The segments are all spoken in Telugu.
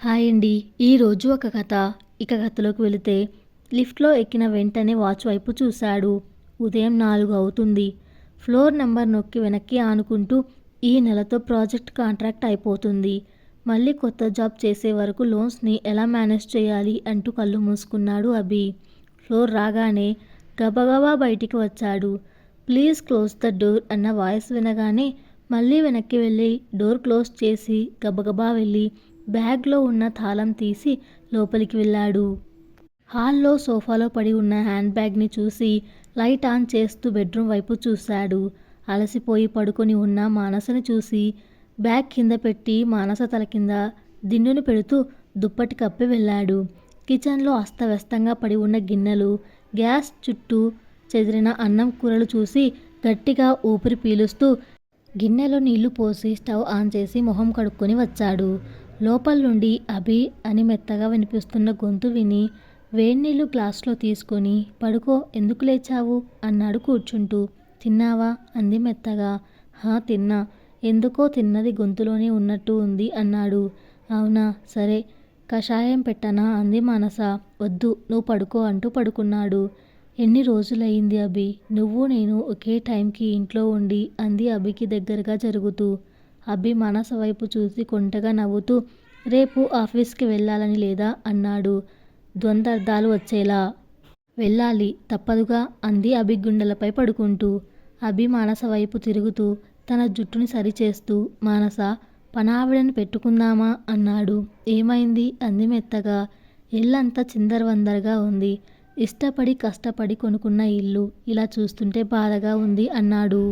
హాయ్ అండి. ఈరోజు ఒక కథ. ఇక కథలోకి వెళితే లిఫ్ట్లో ఎక్కిన వెంటనే వాచ్ వైపు చూశాడు. ఉదయం 4 అవుతుంది. ఫ్లోర్ నెంబర్ నొక్కి వెనక్కి ఆనుకుంటూ ఈ నెలతో ప్రాజెక్ట్ కాంట్రాక్ట్ అయిపోతుంది. మళ్ళీ కొత్త జాబ్ చేసే వరకు లోన్స్ని ఎలా మేనేజ్ చేయాలి అంటూ కళ్ళు మూసుకున్నాడు అభి. ఫ్లోర్ రాగానే గబగబా బయటికి వచ్చాడు. ప్లీజ్ క్లోజ్ ద డోర్ అన్న వాయిస్ వినగానే మళ్ళీ వెనక్కి వెళ్ళి డోర్ క్లోజ్ చేసి గబగబా వెళ్ళి బ్యాగ్లో ఉన్న తాళం తీసి లోపలికి వెళ్ళాడు. హాల్లో సోఫాలో పడి ఉన్న హ్యాండ్ బ్యాగ్ని చూసి లైట్ ఆన్ చేస్తూ బెడ్రూమ్ వైపు చూశాడు. అలసిపోయి పడుకొని ఉన్న మానసని చూసి బ్యాగ్ కింద పెట్టి మానస తల కింద దిండును పెడుతూ దుప్పటి కప్పి వెళ్ళాడు. కిచెన్లో అస్తవ్యస్తంగా పడి ఉన్న గిన్నెలు, గ్యాస్ చుట్టూ చెదిరిన అన్నం కూరలు చూసి గట్టిగా ఊపిరి పీలుస్తూ గిన్నెలో నీళ్లు పోసి స్టవ్ ఆన్ చేసి మొహం కడుక్కొని వచ్చాడు. లోపల నుండి అభి అని మెత్తగా వినిపిస్తున్న గొంతు విని వేడినీళ్లు గ్లాస్లో తీసుకొని పడుకో, ఎందుకు లేచావు అన్నాడు కూర్చుంటూ. తిన్నావా అంది మెత్తగా. హా తిన్నా, ఎందుకో తిన్నది గొంతులోనే ఉన్నట్టు ఉంది అన్నాడు. అవునా, సరే కషాయం పెట్టనా అంది మానస. వద్దు, నువ్వు పడుకో అంటూ పడుకున్నాడు. ఎన్ని రోజులయ్యింది అభి, నువ్వు నేను ఒకే టైంకి ఇంట్లో ఉండి అంది అభికి దగ్గరగా జరుగుతూ. అభి మానస వైపు చూసి కొంటగా నవ్వుతూ రేపు ఆఫీస్కి వెళ్ళాలని లేదా అన్నాడు ద్వంద్వార్థాలు వచ్చేలా. వెళ్ళాలి, తప్పదుగా అంది అభి గుండెలపై పడుకుంటూ. అభి మానస వైపు తిరుగుతూ తన జుట్టుని సరిచేస్తూ మానస పనావిడని పెట్టుకుందామా అన్నాడు. ఏమైంది అంది మెత్తగా. ఇల్లంతా చిందరవందరగా ఉంది. ఇష్టపడి కష్టపడి కొనుక్కున్న ఇల్లు ఇలా చూస్తుంటే బాధగా ఉంది అన్నాడు.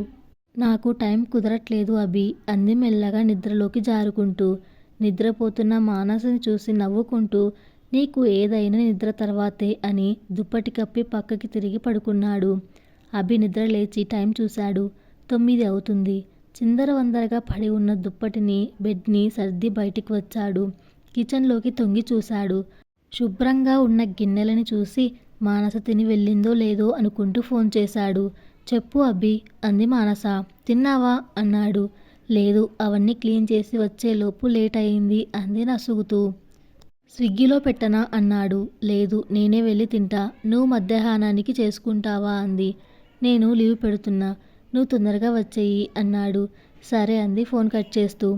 నాకు టైం కుదరట్లేదు అభి అంది మెల్లగా నిద్రలోకి జారుకుంటూ. నిద్రపోతున్న మానసని చూసి నవ్వుకుంటూ నీకు ఏదైనా నిద్ర తర్వాతే అని దుప్పటి కప్పి పక్కకి తిరిగి పడుకున్నాడు. అభి నిద్ర లేచి టైం చూశాడు. 9 అవుతుంది. చిందరవందరగా పడి ఉన్న దుప్పటిని బెడ్ని సర్ది బయటికి వచ్చాడు. కిచెన్లోకి తొంగి చూశాడు. శుభ్రంగా ఉన్న గిన్నెలని చూసి మానస తిని వెళ్ళిందో లేదో అనుకుంటూ ఫోన్ చేశాడు. చెప్పు అభి అంది మానస. తిన్నావా అన్నాడు. లేదు, అవన్నీ క్లీన్ చేసి వచ్చేలోపు లేట్ అయింది అంది నసుగుతూ. స్విగ్గీలో పెట్టనా అన్నాడు. లేదు, నేనే వెళ్ళి తింటా, నువ్వు మధ్యాహ్నానికి చేసుకుంటావా అంది. నేను లీవ్ పెడుతున్నా, నువ్వు తొందరగా వచ్చేయి అన్నాడు. సరే అంది ఫోన్ కట్ చేస్తూ.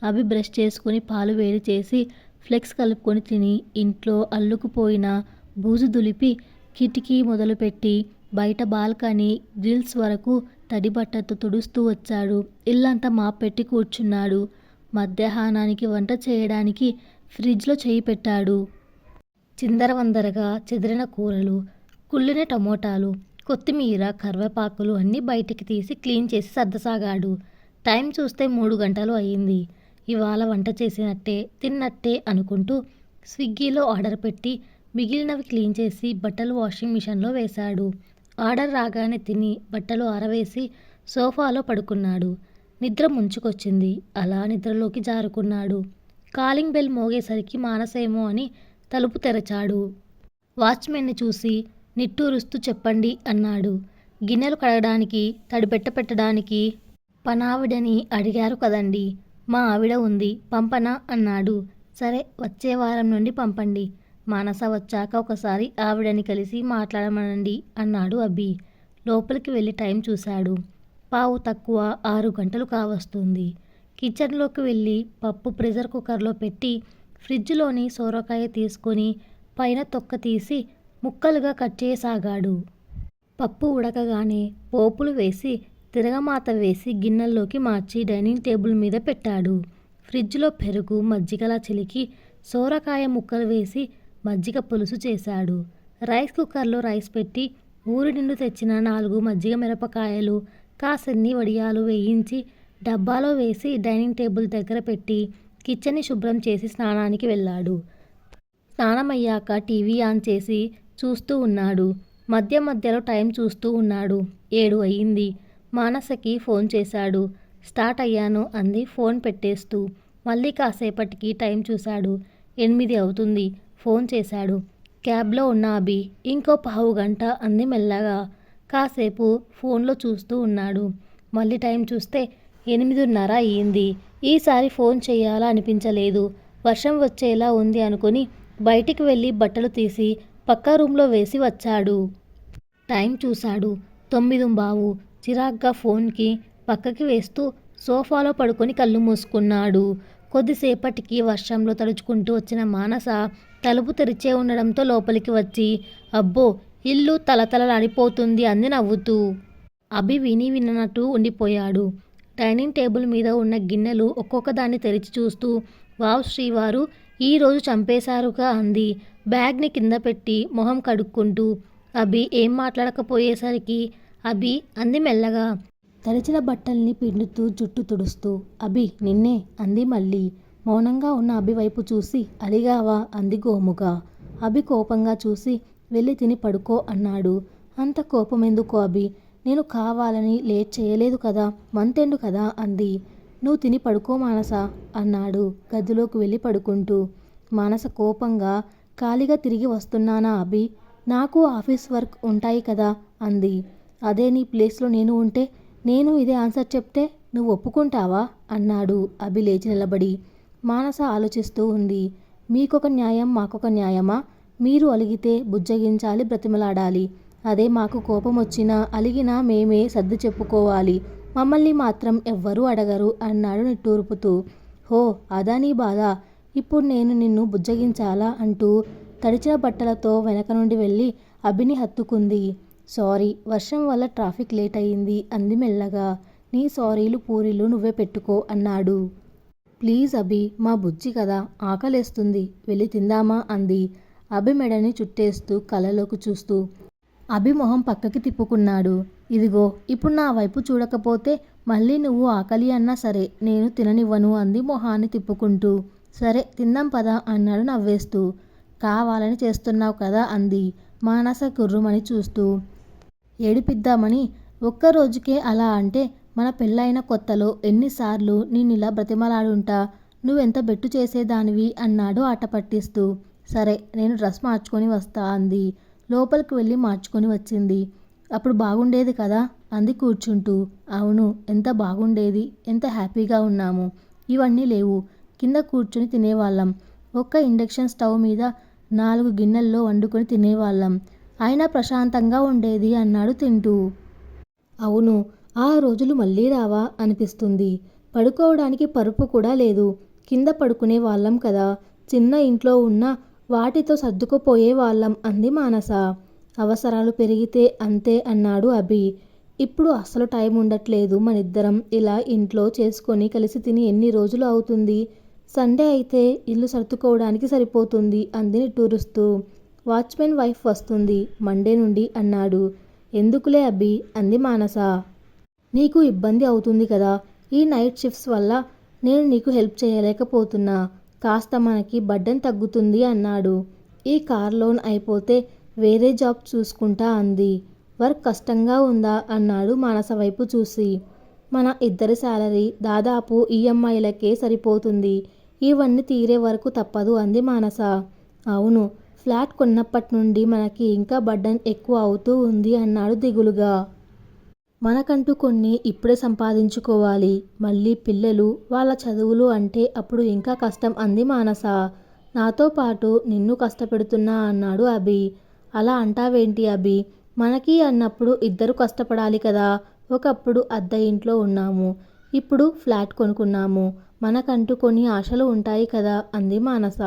అభి బ్రష్ చేసుకుని పాలు వేడి చేసి ఫ్లెక్స్ కలుపుకొని తిని ఇంట్లో అల్లుకుపోయిన బూజు దులిపి కిటికీ మొదలుపెట్టి బయట బాల్కనీ గ్రిల్స్ వరకు తడి బట్టతో తుడుస్తూ వచ్చాడు. ఇల్లంతా మాప్ పెట్టి కూర్చున్నాడు. మధ్యాహ్నానికి వంట చేయడానికి ఫ్రిడ్జ్లో చేయి పెట్టాడు. చిందరవందరగా చెదిరిన కూరలు, కుళ్ళిన టమోటాలు, కొత్తిమీర, కరివేపాకులు అన్నీ బయటికి తీసి క్లీన్ చేసి సర్దసాగాడు. టైం చూస్తే 3 గంటలు అయ్యింది. ఇవాళ వంట చేసినట్టే తిన్నట్టే అనుకుంటూ స్విగ్గీలో ఆర్డర్ పెట్టి మిగిలినవి క్లీన్ చేసి బట్టలు వాషింగ్ మిషన్లో వేశాడు. ఆర్డర్ రాగానే తిని బట్టలు ఆరవేసి సోఫాలో పడుకున్నాడు. నిద్ర ముంచుకొచ్చింది. అలా నిద్రలోకి జారుకున్నాడు. కాలింగ్ బెల్ మోగేసరికి మానసేమో అని తలుపు తెరచాడు. వాచ్మెన్ని చూసి నిట్టూరుస్తూ చెప్పండి అన్నాడు. గిన్నెలు కడగడానికి తడిబెట్ట పెట్టడానికి పనావిడని అడిగారు కదండి, మా ఆవిడ ఉంది, పంపనా అన్నాడు. సరే, వచ్చే వారం నుండి పంపండి. మానస వచ్చాక ఒకసారి ఆవిడని కలిసి మాట్లాడమనండి అన్నాడు అభి. లోపలికి వెళ్ళి టైం చూశాడు. 6:15 గంటలు కావస్తుంది. కిచెన్లోకి వెళ్ళి పప్పు ప్రెషర్ కుక్కర్లో పెట్టి ఫ్రిడ్జ్లోని సోరకాయ తీసుకొని పైన తొక్క తీసి ముక్కలుగా కట్ చేయసాగాడు. పప్పు ఉడకగానే పోపులు వేసి తిరగమాత వేసి గిన్నెల్లోకి మార్చి డైనింగ్ టేబుల్ మీద పెట్టాడు. ఫ్రిడ్జ్లో పెరుగు మజ్జిగలా చిలికి సోరకాయ ముక్కలు వేసి మజ్జిగ పులుసు చేశాడు. రైస్ కుక్కర్లో రైస్ పెట్టి ఊరి నిండు తెచ్చిన 4 మజ్జిగ మిరపకాయలు, కాసన్ని వడియాలు వేయించి డబ్బాలో వేసి డైనింగ్ టేబుల్ దగ్గర పెట్టి కిచెన్ని శుభ్రం చేసి స్నానానికి వెళ్ళాడు. స్నానమయ్యాక టీవీ ఆన్ చేసి చూస్తూ ఉన్నాడు. మధ్య మధ్యలో టైం చూస్తూ ఉన్నాడు. 7 అయ్యింది. మానసకి ఫోన్ చేశాడు. స్టార్ట్ అయ్యాను అంది ఫోన్ పెట్టేస్తూ. మళ్ళీ కాసేపటికి టైం చూశాడు. 8 అవుతుంది. ఫోన్ చేశాడు. క్యాబ్లో ఉన్న అభి. ఇంకో 15 గంట అంది మెల్లగా. కాసేపు ఫోన్లో చూస్తూ ఉన్నాడు. మళ్ళీ టైం చూస్తే 8:30 అయ్యింది. ఈసారి ఫోన్ చేయాలా అనిపించలేదు. వర్షం వచ్చేలా ఉంది అనుకుని బయటికి వెళ్ళి బట్టలు తీసి పక్క రూమ్లో వేసి వచ్చాడు. టైం చూశాడు. 9:15. చిరాగ్గా ఫోన్కి పక్కకి వేస్తూ సోఫాలో పడుకొని కళ్ళు మూసుకున్నాడు. కొద్దిసేపటికి వర్షంలో తడుచుకుంటూ వచ్చిన మానస తలుపు తెరిచే ఉండడంతో లోపలికి వచ్చి అబ్బో ఇల్లు తలతలలాడిపోతుంది అంది నవ్వుతూ. అభి విననట్టు ఉండిపోయాడు. డైనింగ్ టేబుల్ మీద ఉన్న గిన్నెలు ఒక్కొక్కదాన్ని తెరిచి చూస్తూ వావ్ శ్రీవారు ఈరోజు చంపేశారుగా అంది బ్యాగ్ని కింద పెట్టి మొహం కడుక్కుంటూ. అభి ఏం మాట్లాడకపోయేసరికి అభి అంది మెల్లగా, తడిచిన బట్టల్ని పిండుతూ జుట్టు తుడుస్తూ. అభి నిన్నే అంది మళ్ళీ. మౌనంగా ఉన్న అభి వైపు చూసి అలిగావా అంది గోముగా. అభి కోపంగా చూసి వెళ్ళి తిని పడుకో అన్నాడు. అంత కోపం ఎందుకు అభి? నేను కావాలని లేట్ చేయలేదు కదా, మంతెండు కదా అంది. నువ్వు తిని పడుకో మానస అన్నాడు గదిలోకి వెళ్ళి పడుకుంటూ. మానస కోపంగా ఖాళీగా తిరిగి వస్తున్నానా అభి? నాకు ఆఫీస్ వర్క్ ఉంటాయి కదా అంది. అదే నీ ప్లేస్లో నేను ఉంటే నేను ఇదే ఆన్సర్ చెప్తే నువ్వు ఒప్పుకుంటావా అన్నాడు అభి లేచి నిలబడి. మానస ఆలోచిస్తూ ఉంది. మీకొక న్యాయం మాకొక న్యాయమా? మీరు అలిగితే బుజ్జగించాలి, బ్రతిమలాడాలి. అదే మాకు కోపం వచ్చినా అలిగినా మేమే సర్ది చెప్పుకోవాలి. మమ్మల్ని మాత్రం ఎవ్వరూ అడగరు అన్నాడు నిట్టూర్పుతూ. హో అదా నీ బాధ? ఇప్పుడు నేను నిన్ను బుజ్జగించాలా అంటూ తడిచిన బట్టలతో వెనక నుండి వెళ్ళి అభిని హత్తుకుంది. సారీ, వర్షం వల్ల ట్రాఫిక్ లేట్ అయింది అంది మెల్లగా. నీ సారీలు పూరీలు నువ్వే పెట్టుకో అన్నాడు. ప్లీజ్ అభి, మా బుజ్జి కదా, ఆకలేస్తుంది, వెళ్ళి తిందామా అంది అభి మెడని చుట్టేస్తూ కళ్ళలోకి చూస్తూ. అభి మొహం పక్కకి తిప్పుకున్నాడు. ఇదిగో ఇప్పుడు నా వైపు చూడకపోతే మళ్ళీ నువ్వు ఆకలి అన్నా సరే నేను తిననివ్వను అంది మొహాన్ని తిప్పుకుంటూ. సరే తిందాం పదా అన్నాడు నవ్వేస్తూ. కావాలని చేస్తున్నావు కదా అంది మానస గుర్రుమని చూస్తూ. ఏడిపిద్దామని? ఒక్కరోజుకే అలా అంటే మన పెళ్ళైన కొత్తలో ఎన్నిసార్లు నేనిలా బ్రతిమలాడుంటా. నువ్వెంత బెట్టు చేసేదానివి అన్నాడు ఆట పట్టిస్తూ. సరే నేను డ్రెస్ మార్చుకొని వస్తా అంది. లోపలికి వెళ్ళి మార్చుకొని వచ్చింది. అప్పుడు బాగుండేది కదా అంది కూర్చుంటూ. అవును, ఎంత బాగుండేది, ఎంత హ్యాపీగా ఉన్నాము. ఇవన్నీ లేవు. కింద కూర్చుని తినేవాళ్ళం. ఒక్క ఇండక్షన్ స్టవ్ మీద 4 గిన్నెల్లో వండుకొని తినేవాళ్ళం. అయినా ప్రశాంతంగా ఉండేది అన్నాడు తింటూ. అవును, ఆ రోజులు మళ్ళీ రావా అనిపిస్తుంది. పడుకోవడానికి పరుపు కూడా లేదు. కింద పడుకునే వాళ్ళం కదా. చిన్న ఇంట్లో ఉన్న వాటితో సర్దుకుపోయే వాళ్ళం అంది మానస. అవసరాలు పెరిగితే అంతే అన్నాడు అభి. ఇప్పుడు అస్సలు టైం ఉండట్లేదు. మనిద్దరం ఇలా ఇంట్లో చేసుకొని కలిసి తిని ఎన్ని రోజులు అవుతుంది? సండే అయితే ఇల్లు సర్దుకోవడానికి సరిపోతుంది అంది నిట్టూరుస్తూ. వాచ్మెన్ వైఫ్ వస్తుంది మండే నుండి అన్నాడు. ఎందుకులే అభి అంది మానస. నీకు ఇబ్బంది అవుతుంది కదా. ఈ నైట్ షిఫ్ట్స్ వల్ల నేను నీకు హెల్ప్ చేయలేకపోతున్నా. కాస్త మనకి బర్డెన్ తగ్గుతుంది అన్నాడు. ఈ కార్ లోన్ అయిపోతే వేరే జాబ్ చూసుకుంటా అంది. వర్క్ కష్టంగా ఉందా అన్నాడు మానస వైపు చూసి. మన ఇద్దరి శాలరీ దాదాపు ఈఎంఐలకే సరిపోతుంది. ఇవన్నీ తీరే వరకు తప్పదు అంది మానస. అవును, ఫ్లాట్ కొన్నప్పటి నుండి మనకి ఇంకా బర్డెన్ ఎక్కువ అవుతూ ఉంది అన్నాడు దిగులుగా. మనకంటూ కొన్ని ఇప్పుడే సంపాదించుకోవాలి. మళ్ళీ పిల్లలు, వాళ్ళ చదువులు అంటే అప్పుడు ఇంకా కష్టం అంది మానస. నాతో పాటు నిన్ను కష్టపెడుతున్నా అన్నాడు అభి. అలా అంటావేంటి అభి? మనకి అన్నప్పుడు ఇద్దరు కష్టపడాలి కదా. ఒకప్పుడు అద్దె ఇంట్లో ఉన్నాము, ఇప్పుడు ఫ్లాట్ కొనుక్కున్నాము. మనకంటూ కొన్ని ఆశలు ఉంటాయి కదా అంది మానస.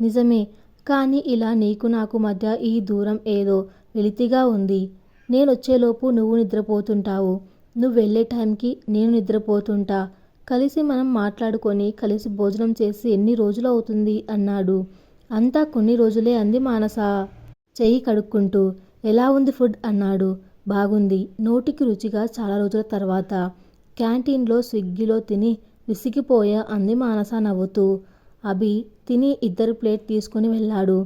నిజమే, కానీ ఇలా నీకు నాకు మధ్య ఈ దూరం ఏదో వెలితిగా ఉంది. నేనొచ్చేలోపు నువ్వు నిద్రపోతుంటావు, నువ్వు వెళ్ళే టైంకి నేను నిద్రపోతుంటా. కలిసి మనం మాట్లాడుకొని కలిసి భోజనం చేసి ఎన్ని రోజులు అవుతుంది అన్నాడు. అంతా కొన్ని రోజులే అంది మానస చెయ్యి కడుక్కుంటూ. ఎలా ఉంది ఫుడ్ అన్నాడు. బాగుంది, నోటికి రుచిగా చాలా రోజుల తర్వాత. క్యాంటీన్లో స్విగ్గీలో తిని విసిగిపోయా అంది మానస నవ్వుతూ. అభి తిని 2 ప్లేట్ తీసుకుని వెళ్ళాడు.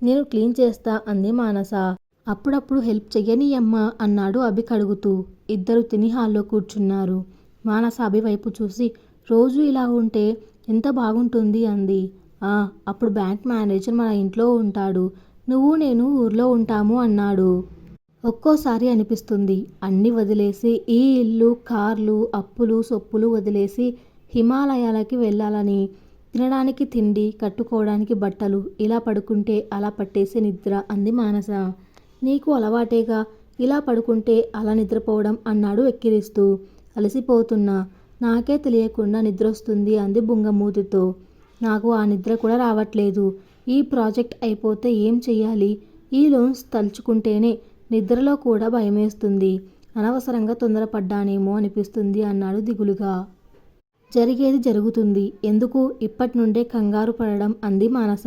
నేను క్లీన్ చేస్తా అంది మానస. అప్పుడప్పుడు హెల్ప్ చెయ్యని అమ్మా అన్నాడు అభి కడుగుతూ. ఇద్దరు తిని హాల్లో కూర్చున్నారు. మానస అభి వైపు చూసి రోజు ఇలా ఉంటే ఎంత బాగుంటుంది అంది. అప్పుడు బ్యాంక్ మేనేజర్ మన ఇంట్లో ఉంటాడు, నువ్వు నేను ఊర్లో ఉంటాము అన్నాడు. ఒక్కోసారి అనిపిస్తుంది అన్నీ వదిలేసి ఈ ఇల్లు, కార్లు, అప్పులు, సొప్పులు వదిలేసి హిమాలయాలకి వెళ్ళాలని. తినడానికి తిండి, కట్టుకోవడానికి బట్టలు, ఇలా పడుకుంటే అలా పట్టేసే నిద్ర అంది మానస. నీకు అలవాటేగా ఇలా పడుకుంటే అలా నిద్రపోవడం అన్నాడు వెక్కిరిస్తూ. అలసిపోతున్నా, నాకే తెలియకుండా నిద్రొస్తుంది అంది బుంగమూతితో. నాకు ఆ నిద్ర కూడా రావట్లేదు. ఈ ప్రాజెక్ట్ అయిపోతే ఏం చెయ్యాలి? ఈ లోన్స్ తలుచుకుంటేనే నిద్రలో కూడా భయమేస్తుంది. అనవసరంగా తొందరపడ్డానేమో అనిపిస్తుంది అన్నాడు దిగులుగా. జరిగేది జరుగుతుంది. ఎందుకు ఇప్పటి నుండే కంగారు పడడం అంది మానస.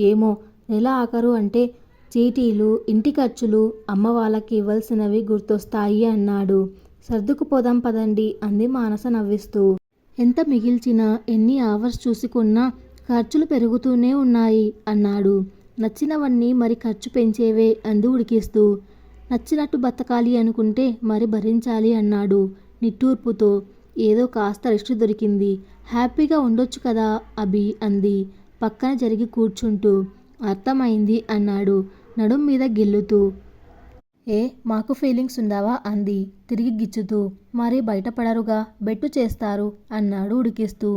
ఏమో, నెల ఆఖరు అంటే చీటీలు, ఇంటి ఖర్చులు, అమ్మ వాళ్ళకి ఇవ్వాల్సినవి గుర్తొస్తాయి అన్నాడు. సర్దుకుపోదాం పదండి అంది మానస నవ్విస్తూ. ఎంత మిగిల్చినా, ఎన్ని అవర్స్ చూసుకున్నా ఖర్చులు పెరుగుతూనే ఉన్నాయి అన్నాడు. నచ్చినవన్నీ మరి ఖర్చు పెంచేవే అంది ఉడికిస్తూ. నచ్చినట్టు బతకాలి అనుకుంటే మరి భరించాలి అన్నాడు నిట్టూర్పుతో. ఏదో కాస్త రెస్ట్ దొరికింది. హ్యాపీగా ఉండొచ్చు కదా అభి అంది పక్కన జరిగి కూర్చుంటూ. అర్థమైంది అన్నాడు నడుం మీద గిల్లుతూ. ఏ మాకు ఫీలింగ్స్ ఉందావా అంది తిరిగి గిచ్చుతూ. మరి బయటపడరుగా, బెట్టు చేస్తారు అన్నాడు ఉడికిస్తూ.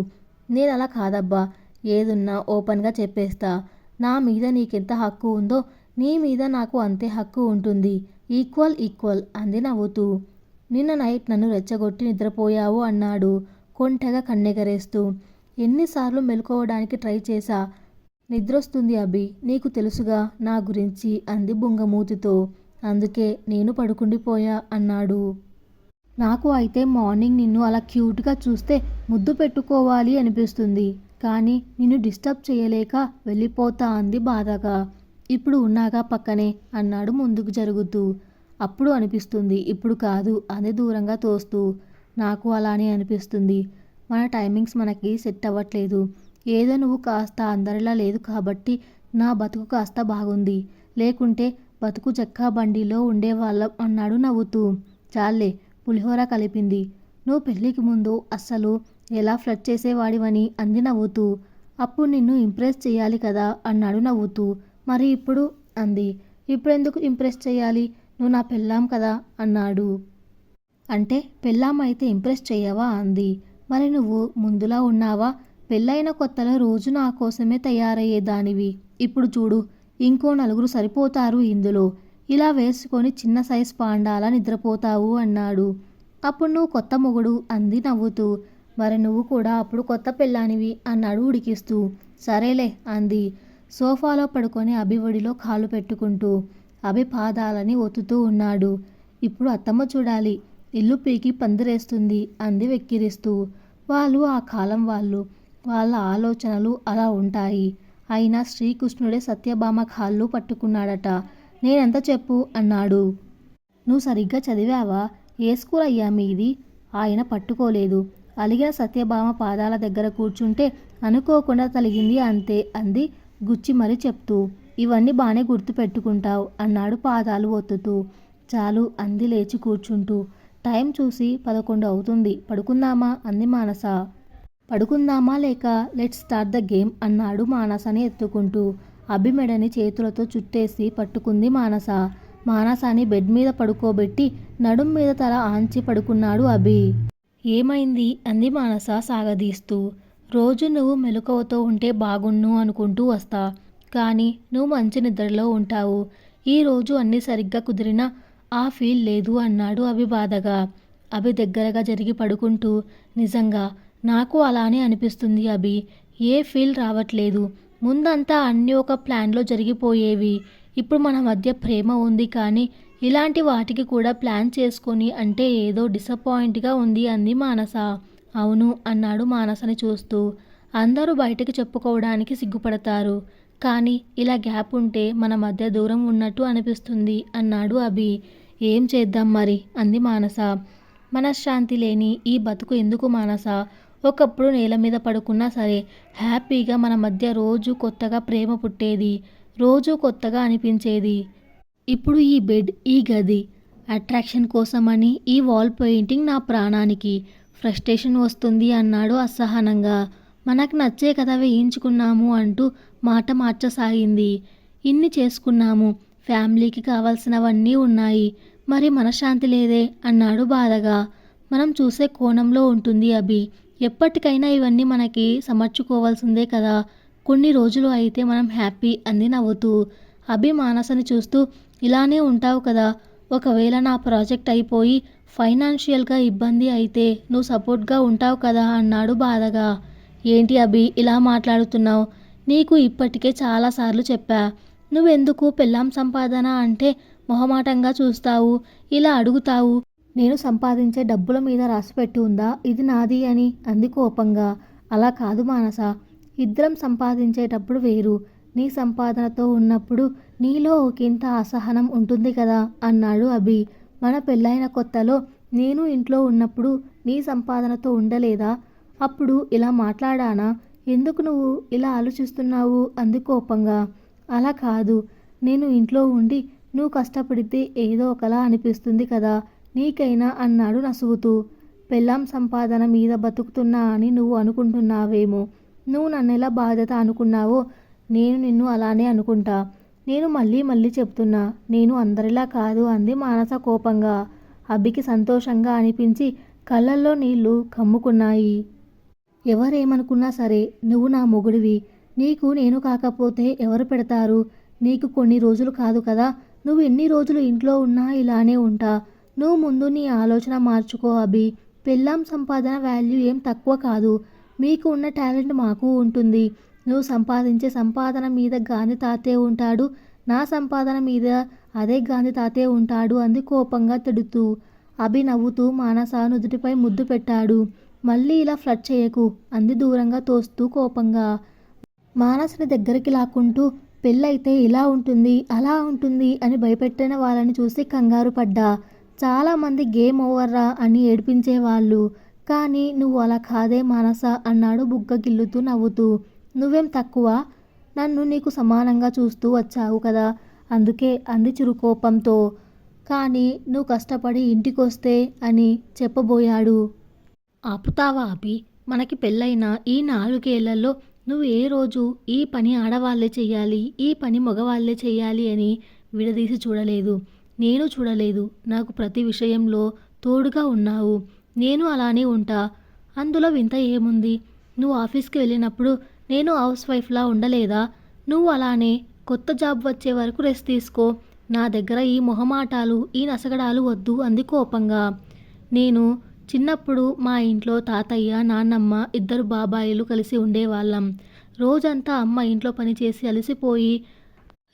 నేనలా కాదబ్బా, ఏదున్నా ఓపెన్గా చెప్పేస్తా. నా మీద నీకెంత హక్కు ఉందో నీ మీద నాకు అంతే హక్కు ఉంటుంది. ఈక్వల్ ఈక్వల్ అంది నవ్వుతూ. నిన్న నైట్ నన్ను రెచ్చగొట్టి నిద్రపోయావు అన్నాడు కొంటెగా కన్నెగరేస్తూ. ఎన్నిసార్లు మెలుకోవడానికి ట్రై చేశా, నిద్రొస్తుంది అభి, నీకు తెలుసుగా నా గురించి అంది బుంగమూతితో. అందుకే నేను పడుకుండిపోయా అన్నాడు. నాకు అయితే మార్నింగ్ నిన్ను అలా క్యూట్గా చూస్తే ముద్దు పెట్టుకోవాలి అనిపిస్తుంది. కానీ నిన్ను డిస్టర్బ్ చేయలేక వెళ్ళిపోతా అంది బాధగా. ఇప్పుడు ఉన్నాగా పక్కనే అన్నాడు ముందుకు జరుగుతూ. అప్పుడు అనిపిస్తుంది, ఇప్పుడు కాదు అంది దూరంగా తోస్తూ. నాకు అలానే అనిపిస్తుంది. మన టైమింగ్స్ మనకి సెట్ అవ్వట్లేదు. ఏదో నువ్వు కాస్త అందరిలా లేదు కాబట్టి నా బతుకు కాస్త బాగుంది. లేకుంటే బతుకు చెక్కా బండిలో ఉండేవాళ్ళం అన్నాడు నవ్వుతూ. చాలే, పులిహోర కలిపింది. నువ్వు పెళ్ళికి ముందు అస్సలు ఎలా ఫ్లడ్ చేసేవాడివని అంది నవ్వుతూ. అప్పుడు నిన్ను ఇంప్రెస్ చేయాలి కదా అన్నాడు నవ్వుతూ. మరి ఇప్పుడు అంది. ఇప్పుడెందుకు ఇంప్రెస్ చేయాలి? నువ్వు నా పెళ్ళాం కదా అన్నాడు. అంటే పెళ్ళాం అయితే ఇంప్రెస్ చెయ్యవా అంది. మరి నువ్వు ముందులా ఉన్నావా? పెళ్ళైన కొత్తలో రోజు నా కోసమే తయారయ్యేదానివి. ఇప్పుడు చూడు, ఇంకో నలుగురు సరిపోతారు ఇందులో. ఇలా వేసుకొని చిన్న సైజ్ పాండాలా నిద్రపోతావు అన్నాడు. అప్పుడు నువ్వు కొత్త మొగుడు అంది నవ్వుతూ. మరి నువ్వు కూడా అప్పుడు కొత్త పెళ్ళానివి అన్నాడు ఉడికిస్తూ. సరేలే అంది సోఫాలో పడుకొని అభి ఒడిలో కాలు పెట్టుకుంటూ. అభి పాదాలని ఒత్తుతూ ఉన్నాడు. ఇప్పుడు అత్తమ్మ చూడాలి, ఇల్లు పీకి పందిరేస్తుంది అంది వెక్కిరిస్తూ. వాళ్ళు ఆ కాలం వాళ్ళు, వాళ్ళ ఆలోచనలు అలా ఉంటాయి. అయినా శ్రీకృష్ణుడే సత్యభామ కాళ్ళు పట్టుకున్నాడట. నేనెంత చెప్పు అన్నాడు. నువ్వు సరిగ్గా చదివావా? ఏ స్కూల్ అయ్యా మీది? ఆయన పట్టుకోలేదు. అలిగిన సత్యభామ పాదాల దగ్గర కూర్చుంటే అనుకోకుండా తలిగింది అంతే అంది గుచ్చి మరీ చెప్తూ. ఇవన్నీ బాగానే గుర్తు పెట్టుకుంటావు అన్నాడు పాదాలు ఒత్తుతూ. చాలు అంది లేచి కూర్చుంటూ. టైం చూసి 11 అవుతుంది, పడుకుందామా అంది మానస. పడుకుందామా లేక లెట్స్ స్టార్ట్ ద గేమ్ అన్నాడు మానసని ఎత్తుకుంటూ. అభి మెడని చేతులతో చుట్టేసి పట్టుకుంది మానస. మానసాని బెడ్ మీద పడుకోబెట్టి నడుం మీద తల ఆంచి పడుకున్నాడు అభి. ఏమైంది అంది మానస సాగదీస్తూ. రోజు నువ్వు మెలకువతో ఉంటే బాగున్ను అనుకుంటూ వస్తా, కానీ నువ్వు మంచి నిద్రలో ఉంటావు. ఈరోజు అన్నీ సరిగ్గా కుదిరినా ఆ ఫీల్ లేదు అన్నాడు అభి బాధగా. అభి దగ్గరగా జరిగి పడుకుంటూ, నిజంగా నాకు అలానే అనిపిస్తుంది అభి. ఏ ఫీల్ రావట్లేదు. ముందంతా అన్నీ ఒక ప్లాన్లో జరిగిపోయేవి. ఇప్పుడు మన మధ్య ప్రేమ ఉంది కానీ ఇలాంటి వాటికి కూడా ప్లాన్ చేసుకొని అంటే ఏదో డిసప్పాయింట్గా ఉంది అంది మానస. అవును అన్నాడు మానసని చూస్తూ. అందరూ బయటకు చెప్పుకోవడానికి సిగ్గుపడతారు, కానీ ఇలా గ్యాప్ ఉంటే మన మధ్య దూరం ఉన్నట్టు అనిపిస్తుంది అన్నాడు అభి. ఏం చేద్దాం మరి అంది మానస. మనశ్శాంతి లేని ఈ బతుకు ఎందుకు మానస? ఒకప్పుడు నేల మీద పడుకున్నా సరే హ్యాపీగా మన మధ్య రోజు కొత్తగా ప్రేమ పుట్టేది, రోజు కొత్తగా అనిపించేది. ఇప్పుడు ఈ బెడ్, ఈ గది అట్రాక్షన్ కోసమని ఈ వాల్ పెయింటింగ్ నా ప్రాణానికి ఫ్రస్ట్రేషన్ వస్తుంది అన్నాడు అసహనంగా. మనకు నచ్చే కదా వేయించుకున్నాము అంటూ మాట మార్చసాగింది. ఇన్ని చేసుకున్నాము, ఫ్యామిలీకి కావాల్సినవన్నీ ఉన్నాయి, మరి మనశ్శాంతి లేదే అన్నాడు బాధగా. మనం చూసే కోణంలో ఉంటుంది అభి. ఎప్పటికైనా ఇవన్నీ మనకి సమర్చుకోవాల్సిందే కదా. కొన్ని రోజులు అయితే మనం హ్యాపీ అంది నవ్వుతూ. అభి మానసని చూస్తూ ఇలానే ఉంటావు కదా, ఒకవేళ నా ప్రాజెక్ట్ అయిపోయి ఫైనాన్షియల్గా ఇబ్బంది అయితే నువ్వు సపోర్ట్గా ఉంటావు కదా అన్నాడు బాధగా. ఏంటి అభి ఇలా మాట్లాడుతున్నావు? నీకు ఇప్పటికే చాలాసార్లు చెప్పా. నువ్వెందుకు పెళ్ళాం సంపాదన అంటే మొహమాటంగా చూస్తావు, ఇలా అడుగుతావు. నేను సంపాదించే డబ్బుల మీద రాసిపెట్టి ఉందా ఇది నాది అని అంది కోపంగా. అలా కాదు మానస, ఇద్దరం సంపాదించేటప్పుడు వేరు, నీ సంపాదనతో ఉన్నప్పుడు నీలో ఒకంత అసహనం ఉంటుంది కదా అన్నాడు అభి. మన పెళ్ళైన కొత్తలో నేను ఇంట్లో ఉన్నప్పుడు నీ సంపాదనతో ఉండలేదా? అప్పుడు ఇలా మాట్లాడానా? ఎందుకు నువ్వు ఇలా ఆలోచిస్తున్నావు అంది కోపంగా. అలా కాదు, నేను ఇంట్లో ఉండి నువ్వు కష్టపడితే ఏదో ఒకలా అనిపిస్తుంది కదా నీకైనా అన్నాడు నసుగుతూ. పెళ్ళాం సంపాదన మీద బతుకుతున్నా అని నువ్వు అనుకుంటున్నావేమో. నువ్వు నన్నెలా బాధ్యత అనుకున్నావో నేను నిన్ను అలానే అనుకుంటా. నేను మళ్ళీ మళ్ళీ చెప్తున్నా, నేను అందరిలా కాదు అంది మానస కోపంగా. అబ్బికి సంతోషంగా అనిపించి కళ్ళల్లో నీళ్లు కమ్ముకున్నాయి. ఎవరేమనుకున్నా సరే నువ్వు నా మొగుడివి, నీకు నేను కాకపోతే ఎవరు పెడతారు? నీకు కొన్ని రోజులు కాదు కదా, నువ్వు ఎన్ని రోజులు ఇంట్లో ఉన్నా ఇలానే ఉంటా. నువ్వు ముందు నీ ఆలోచన మార్చుకో అభి. పెళ్ళాం సంపాదన వాల్యూ ఏం తక్కువ కాదు, మీకు ఉన్న టాలెంట్ మాకు ఉంటుంది. నువ్వు సంపాదించే సంపాదన మీద గాంధీ తాతే ఉంటాడు, నా సంపాదన మీద అదే గాంధీ తాతే ఉంటాడు అంది కోపంగా తిడుతూ. అభి నవ్వుతూ మానస నుదుటిపై ముద్దు పెట్టాడు. మళ్ళీ ఇలా ఫ్లడ్ చేయకు అంది దూరంగా తోస్తూ కోపంగా. మానసని దగ్గరికి లాక్కుంటూ పెళ్ళైతే ఇలా ఉంటుంది అలా ఉంటుంది అని భయపెట్టిన వాళ్ళని చూసి కంగారు పడ్డా. చాలామంది గేమ్ ఓవర్రా అని ఏడిపించేవాళ్ళు, కానీ నువ్వు అలా కాదే మానస అన్నాడు బుగ్గ గిల్లుతూ నవ్వుతూ. నువ్వేం తక్కువ, నన్ను నీకు సమానంగా చూస్తూ వచ్చావు కదా, అందుకే అంది చురుకోపంతో. కానీ నువ్వు కష్టపడి ఇంటికొస్తే అని చెప్పబోయాడు. ఆపుతావా అభి? మనకి పెళ్ళైన ఈ 4 ఏళ్లలో నువ్వు ఏ రోజు ఈ పని ఆడవాళ్లే చెయ్యాలి, ఈ పని మగవాళ్లే చెయ్యాలి అని విడదీసి చూడలేదు. నేను చూడలేదు. నాకు ప్రతి విషయంలో తోడుగా ఉన్నావు. నేను అలానే ఉంటా. అందులో వింత ఏముంది? నువ్వు ఆఫీస్కి వెళ్ళినప్పుడు నేను హౌస్ వైఫ్లా ఉండలేదా? నువ్వు అలానే కొత్త జాబ్ వచ్చే వరకు రెస్ట్ తీసుకో. నా దగ్గర ఈ మొహమాటాలు ఈ నసగడాలు వద్దు అంది కోపంగా. నేను చిన్నప్పుడు మా ఇంట్లో తాతయ్య నాన్నమ్మ 2 బాబాయిలు కలిసి ఉండేవాళ్ళం. రోజంతా అమ్మ ఇంట్లో పనిచేసి అలసిపోయి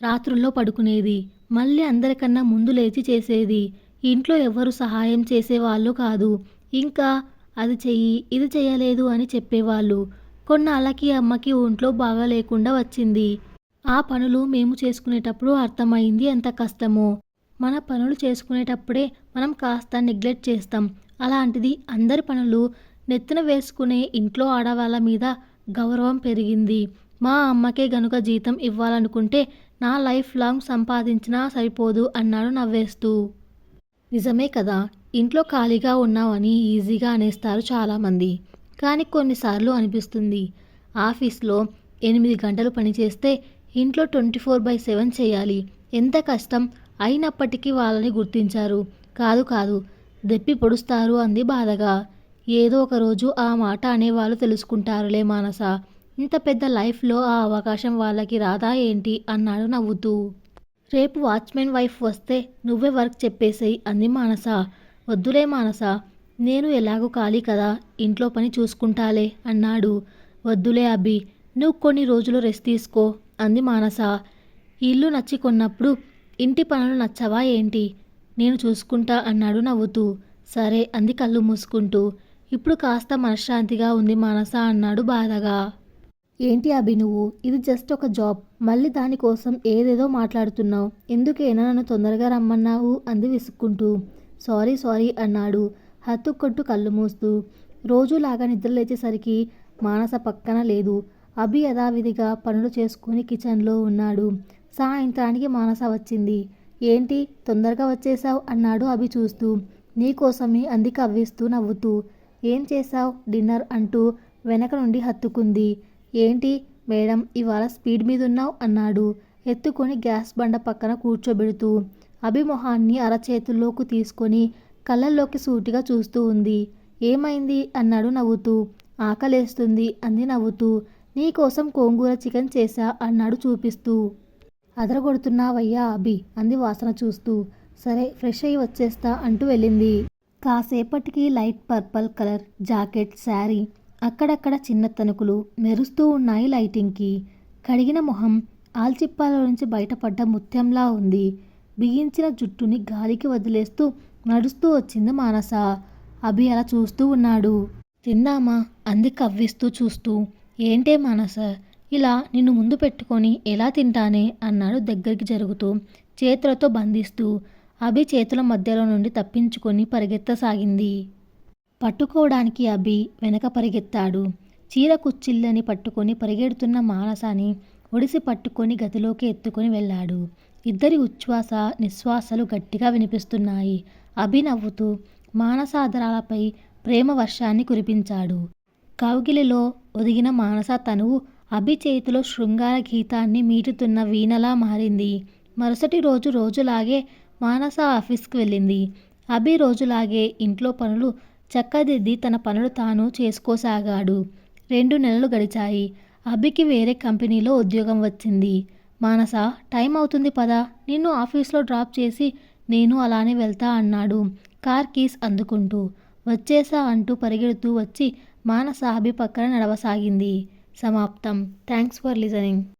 రాత్రుల్లో పడుకునేది. మళ్ళీ అందరికన్నా ముందు లేచి చేసేది. ఇంట్లో ఎవ్వరు సహాయం చేసేవాళ్ళు కాదు. ఇంకా అది చెయ్యి ఇది చేయలేదు అని చెప్పేవాళ్ళు. కొన్నాళ్ళకి అమ్మకి ఒంట్లో బాగా లేకుండా వచ్చింది. ఆ పనులు మేము చేసుకునేటప్పుడు అర్థమైంది ఎంత కష్టమో. మన పనులు చేసుకునేటప్పుడే మనం కాస్త నెగ్లెక్ట్ చేస్తాం. అలాంటిది అందరి పనులు నెత్తిన వేసుకునే ఇంట్లో ఆడవాళ్ళ మీద గౌరవం పెరిగింది. మా అమ్మకే గనుక జీతం ఇవ్వాలనుకుంటే నా లైఫ్ లాంగ్ సంపాదించినా సరిపోదు అన్నాడు నవ్వేస్తూ. నిజమే కదా, ఇంట్లో ఖాళీగా ఉన్నావని ఈజీగా అనేస్తారు చాలామంది. కానీ కొన్నిసార్లు అనిపిస్తుంది, ఆఫీస్లో 8 గంటలు పనిచేస్తే ఇంట్లో 24/7 చేయాలి. ఎంత కష్టం అయినప్పటికీ వాళ్ళని గుర్తించారు. కాదు కాదు దెప్పి పొడుస్తారు అంది బాధగా. ఏదో ఒక రోజు ఆ మాట అనేవాళ్ళు తెలుసుకుంటారులే మానస. ఇంత పెద్ద లైఫ్లో ఆ అవకాశం వాళ్ళకి రాదా ఏంటి అన్నాడు నవ్వుతూ. రేపు వాచ్మెన్ వైఫ్ వస్తే నువ్వే వర్క్ చెప్పేసేయ్ అంది మానస. వద్దులే మానస, నేను ఎలాగూ ఖాళీ కదా, ఇంట్లో పని చూసుకుంటాలే అన్నాడు. వద్దులే అభి, నువ్వు కొన్ని రోజులు రెస్ట్ తీసుకో అంది మానస. ఇల్లు నచ్చి కొన్నప్పుడు ఇంటి పనులు నచ్చవా ఏంటి? నేను చూసుకుంటా అన్నాడు నవ్వుతూ. సరే అంది కళ్ళు మూసుకుంటూ. ఇప్పుడు కాస్త మనశ్శాంతిగా ఉంది మానస అన్నాడు బాధగా. ఏంటి అభి నువ్వు, ఇది జస్ట్ ఒక జాబ్, మళ్ళీ దానికోసం ఏదేదో మాట్లాడుతున్నావు. ఎందుకైనా నన్ను తొందరగా రమ్మన్నావు అంది విసుక్కుంటూ. సారీ అన్నాడు హత్తుకొట్టు కళ్ళు మూస్తూ. రోజులాగా నిద్రలేచేసరికి మానస పక్కన లేదు. అభి యథావిధిగా పనులు చేసుకుని కిచెన్లో ఉన్నాడు. సాయంత్రానికి మానస వచ్చింది. ఏంటి తొందరగా వచ్చేసావు అన్నాడు అభి చూస్తూ. నీకోసమే అంది కవ్విస్తూ నవ్వుతూ. ఏం చేశావు డిన్నర్ అంటూ వెనక నుండి హత్తుకుంది. ఏంటి మేడం ఇవాళ స్పీడ్ మీదున్నావు అన్నాడు ఎత్తుకొని గ్యాస్ బండ పక్కన కూర్చోబెడుతూ. అభి మొహాన్ని అరచేతుల్లోకి తీసుకొని కళ్ళల్లోకి సూటిగా చూస్తూ ఉంది. ఏమైంది అన్నాడు నవ్వుతూ. ఆకలేస్తుంది అంది నవ్వుతూ. నీకోసం గోంగూర చికెన్ చేశా అన్నాడు చూపిస్తూ. అదరగొడుతున్నావయ్యా అభి అంది వాసన చూస్తూ. సరే ఫ్రెష్ అయ్యి వచ్చేస్తా అంటూ వెళ్ళింది. కాసేపటికి light purple colour jacket sari, అక్కడక్కడ చిన్న తణుకులు మెరుస్తూ ఉన్నాయి లైటింగ్కి. కడిగిన మొహం ఆల్చిప్పాల నుంచి బయటపడ్డ ముత్యంలా ఉంది. బిగించిన జుట్టుని గాలికి వదిలేస్తూ నడుస్తూ వచ్చింది మానస. అభి అలా చూస్తూ ఉన్నాడు. తిందామా అంది కవ్విస్తూ చూస్తూ. ఏంటే మానస, ఇలా నిన్ను ముందు పెట్టుకొని ఎలా తింటానే అన్నాడు దగ్గరికి జరుగుతూ చేతులతో బంధిస్తూ. అభి చేతుల మధ్యలో నుండి తప్పించుకొని పరిగెత్తసాగింది. పట్టుకోవడానికి అభి వెనక పరిగెత్తాడు. చీర కుచ్చిళ్ళని పట్టుకొని పరిగెడుతున్న మానసాని ఒడిసి పట్టుకొని గదిలోకి ఎత్తుకొని వెళ్ళాడు. ఇద్దరి ఉచ్ఛ్వాస నిశ్వాసలు గట్టిగా వినిపిస్తున్నాయి. అభి నవ్వుతూ మానస ఆదరాలపై ప్రేమ వర్షాన్ని కురిపించాడు. కౌగిలిలో ఒదిగిన మానస తనువు అభి చేతిలో శృంగార గీతాన్ని మీటుతున్న వీణలా మారింది. మరుసటి రోజు రోజులాగే మానస ఆఫీస్కి వెళ్ళింది. అభి రోజులాగే ఇంట్లో పనులు చక్కదిద్ది తన పనులు తాను చేసుకోసాగాడు. 2 నెలలు గడిచాయి. అభికి వేరే కంపెనీలో ఉద్యోగం వచ్చింది. మానస, టైం అవుతుంది పద, నిన్ను ఆఫీస్లో డ్రాప్ చేసి నేను అలానే వెళ్తా అన్నాడు కార్ కీస్ అందుకుంటూ. వచ్చేసా అంటూ పరిగెడుతూ వచ్చి మానస అభి పక్కన నడవసాగింది. సమాప్తం. Thanks for listening.